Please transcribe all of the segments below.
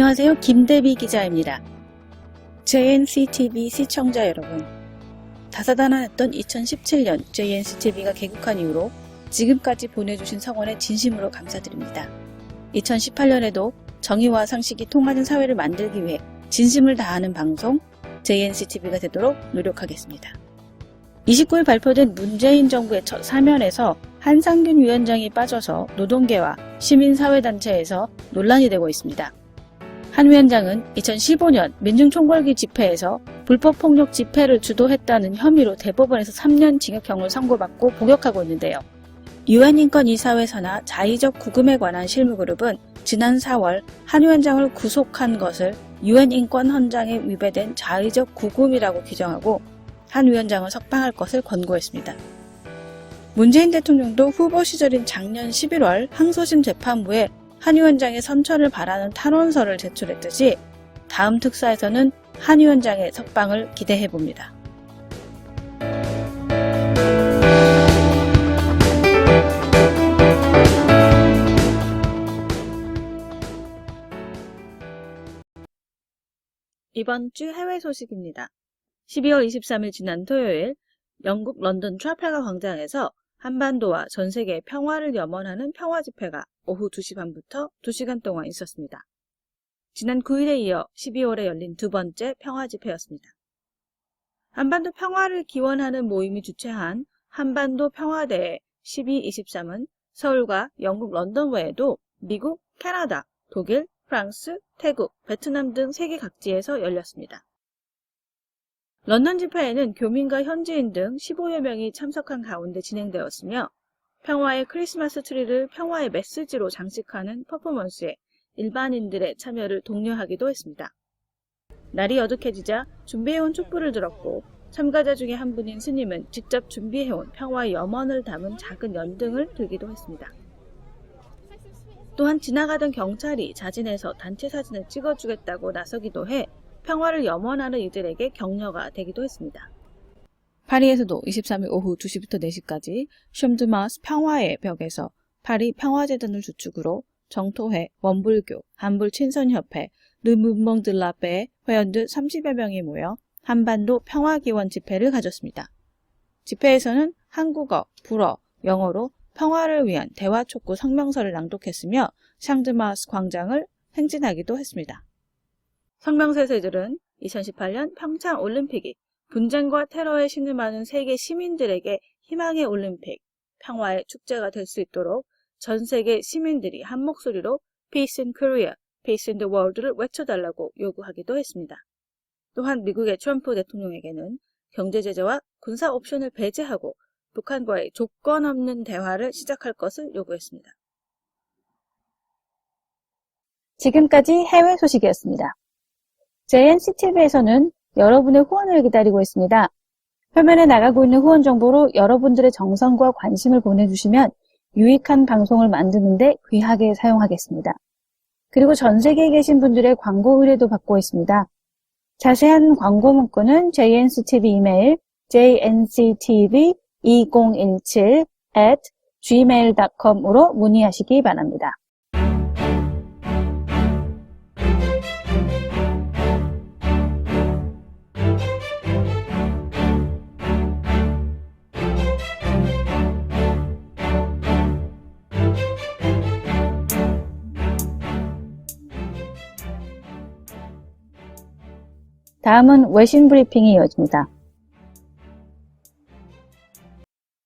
안녕하세요. 김대비 기자입니다. JNCTV 시청자 여러분, 다사다난했던 2017년 JNCTV가 개국한 이후로 지금까지 보내주신 성원에 진심으로 감사드립니다. 2018년에도 정의와 상식이 통하는 사회를 만들기 위해 진심을 다하는 방송 JNCTV가 되도록 노력하겠습니다. 29일 발표된 문재인 정부의 첫 사면에서 한상균 위원장이 빠져서 노동계와 시민사회단체에서 논란이 되고 있습니다. 한 위원장은 2015년 민중총궐기 집회에서 불법폭력 집회를 주도했다는 혐의로 대법원에서 3년 징역형을 선고받고 복역하고 있는데요. 유엔인권이사회 산하 자의적 구금에 관한 실무그룹은 지난 4월 한 위원장을 구속한 것을 유엔인권헌장에 위배된 자의적 구금이라고 규정하고 한 위원장을 석방할 것을 권고했습니다. 문재인 대통령도 후보 시절인 작년 11월 항소심 재판부에 한 위원장의 선처를 바라는 탄원서를 제출했듯이 다음 특사에서는 한 위원장의 석방을 기대해봅니다. 이번 주 해외 소식입니다. 12월 23일 지난 토요일 영국 런던 트라팔가 광장에서 한반도와 전 세계의 평화를 염원하는 평화 집회가 오후 2시 반부터 2시간 동안 있었습니다. 지난 9일에 이어 12월에 열린 두 번째 평화 집회였습니다. 한반도 평화를 기원하는 모임이 주최한 한반도 평화대회 12.23은 서울과 영국 런던 외에도 미국, 캐나다, 독일, 프랑스, 태국, 베트남 등 세계 각지에서 열렸습니다. 런던 집회에는 교민과 현지인 등 15여 명이 참석한 가운데 진행되었으며 평화의 크리스마스 트리를 평화의 메시지로 장식하는 퍼포먼스에 일반인들의 참여를 독려하기도 했습니다. 날이 어둑해지자 준비해온 촛불을 들었고 참가자 중에 한 분인 스님은 직접 준비해온 평화의 염원을 담은 작은 연등을 들기도 했습니다. 또한 지나가던 경찰이 자진해서 단체 사진을 찍어주겠다고 나서기도 해 평화를 염원하는 이들에게 격려가 되기도 했습니다. 파리에서도 23일 오후 2시부터 4시까지 숀드마스 평화의 벽에서 파리 평화재단을 주축으로 정토회, 원불교, 한불친선협회, 르무몽 들라페 회원 등 30여 명이 모여 한반도 평화기원 집회를 가졌습니다. 집회에서는 한국어, 불어, 영어로 평화를 위한 대화촉구 성명서를 낭독했으며 샹드마스 광장을 행진하기도 했습니다. 성명서에서 이들은 2018년 평창 올림픽이 분쟁과 테러에 신음하는 세계 시민들에게 희망의 올림픽, 평화의 축제가 될 수 있도록 전 세계 시민들이 한 목소리로 Peace in Korea, Peace in the World를 외쳐달라고 요구하기도 했습니다. 또한 미국의 트럼프 대통령에게는 경제 제재와 군사 옵션을 배제하고 북한과의 조건 없는 대화를 시작할 것을 요구했습니다. 지금까지 해외 소식이었습니다. JNCTV에서는 여러분의 후원을 기다리고 있습니다. 화면에 나가고 있는 후원 정보로 여러분들의 정성과 관심을 보내주시면 유익한 방송을 만드는데 귀하게 사용하겠습니다. 그리고 전 세계에 계신 분들의 광고 의뢰도 받고 있습니다. 자세한 광고 문구는 JNCTV 이메일 jnctv2017@gmail.com으로 문의하시기 바랍니다. 다음은 외신 브리핑이 이어집니다.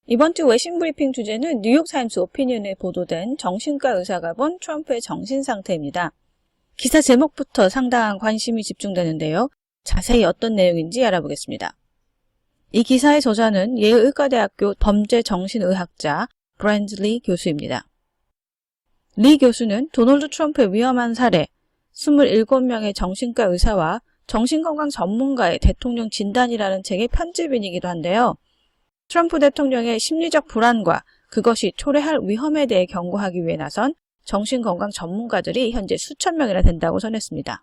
이번 주 외신 브리핑 주제는 뉴욕타임스 오피니언에 보도된 정신과 의사가 본 트럼프의 정신 상태입니다. 기사 제목부터 상당한 관심이 집중되는데요. 자세히 어떤 내용인지 알아보겠습니다. 이 기사의 저자는 예일 의과대학교 범죄정신의학자 브랜드 리 교수입니다. 리 교수는 도널드 트럼프의 위험한 사례, 27명의 정신과 의사와 정신건강 전문가의 대통령 진단이라는 책의 편집인이기도 한데요. 트럼프 대통령의 심리적 불안과 그것이 초래할 위험에 대해 경고하기 위해 나선 정신건강 전문가들이 현재 수천 명이나 된다고 전했습니다.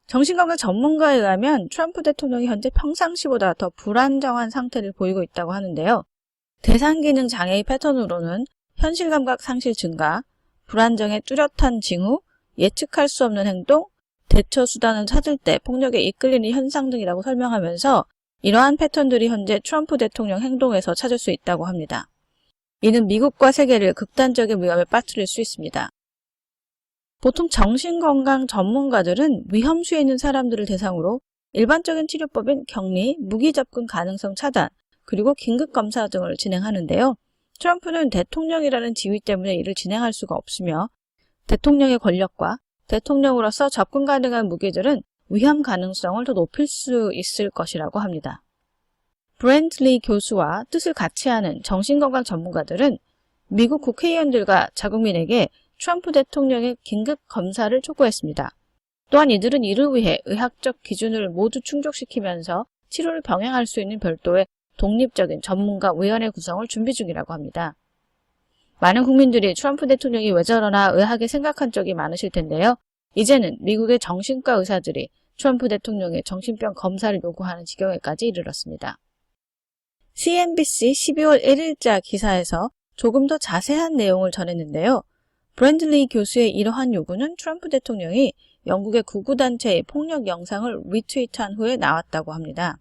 정신건강 전문가에 의하면 트럼프 대통령이 현재 평상시보다 더 불안정한 상태를 보이고 있다고 하는데요. 대상기능 장애의 패턴으로는 현실감각 상실 증가, 불안정의 뚜렷한 징후, 예측할 수 없는 행동, 대처 수단을 찾을 때 폭력에 이끌리는 현상 등이라고 설명하면서 이러한 패턴들이 현재 트럼프 대통령 행동에서 찾을 수 있다고 합니다. 이는 미국과 세계를 극단적인 위험에 빠뜨릴 수 있습니다. 보통 정신건강 전문가들은 위험수에 있는 사람들을 대상으로 일반적인 치료법인 격리, 무기 접근 가능성 차단, 그리고 긴급검사 등을 진행하는데요. 트럼프는 대통령이라는 지위 때문에 이를 진행할 수가 없으며 대통령의 권력과 대통령으로서 접근 가능한 무기들은 위험 가능성을 더 높일 수 있을 것이라고 합니다. 브랜들리 교수와 뜻을 같이 하는 정신건강 전문가들은 미국 국회의원들과 자국민에게 트럼프 대통령의 긴급 검사를 촉구했습니다. 또한 이들은 이를 위해 의학적 기준을 모두 충족시키면서 치료를 병행할 수 있는 별도의 독립적인 전문가 위원회 구성을 준비 중이라고 합니다. 많은 국민들이 트럼프 대통령이 왜 저러나 의아하게 생각한 적이 많으실 텐데요. 이제는 미국의 정신과 의사들이 트럼프 대통령의 정신병 검사를 요구하는 지경에까지 이르렀습니다. CNBC 12월 1일자 기사에서 조금 더 자세한 내용을 전했는데요. 브랜들리 교수의 이러한 요구는 트럼프 대통령이 영국의 구구단체의 폭력 영상을 리트윗한 후에 나왔다고 합니다.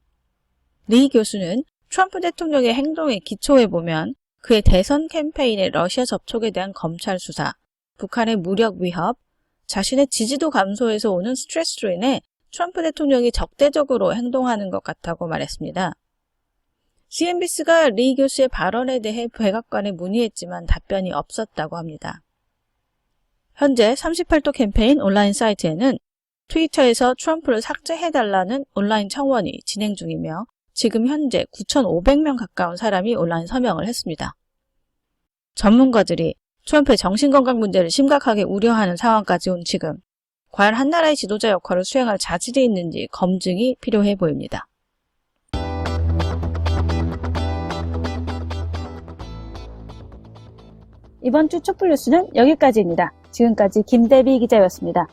리 교수는 트럼프 대통령의 행동에 기초해보면 그의 대선 캠페인의 러시아 접촉에 대한 검찰 수사, 북한의 무력 위협, 자신의 지지도 감소에서 오는 스트레스로 인해 트럼프 대통령이 적대적으로 행동하는 것 같다고 말했습니다. CNBC가 리 교수의 발언에 대해 백악관에 문의했지만 답변이 없었다고 합니다. 현재 38도 캠페인 온라인 사이트에는 트위터에서 트럼프를 삭제해달라는 온라인 청원이 진행 중이며 지금 현재 9,500명 가까운 사람이 온라인 서명을 했습니다. 전문가들이 트럼프의 정신건강 문제를 심각하게 우려하는 상황까지 온 지금 과연 한 나라의 지도자 역할을 수행할 자질이 있는지 검증이 필요해 보입니다. 이번 주 촛불 뉴스는 여기까지입니다. 지금까지 김대비 기자였습니다.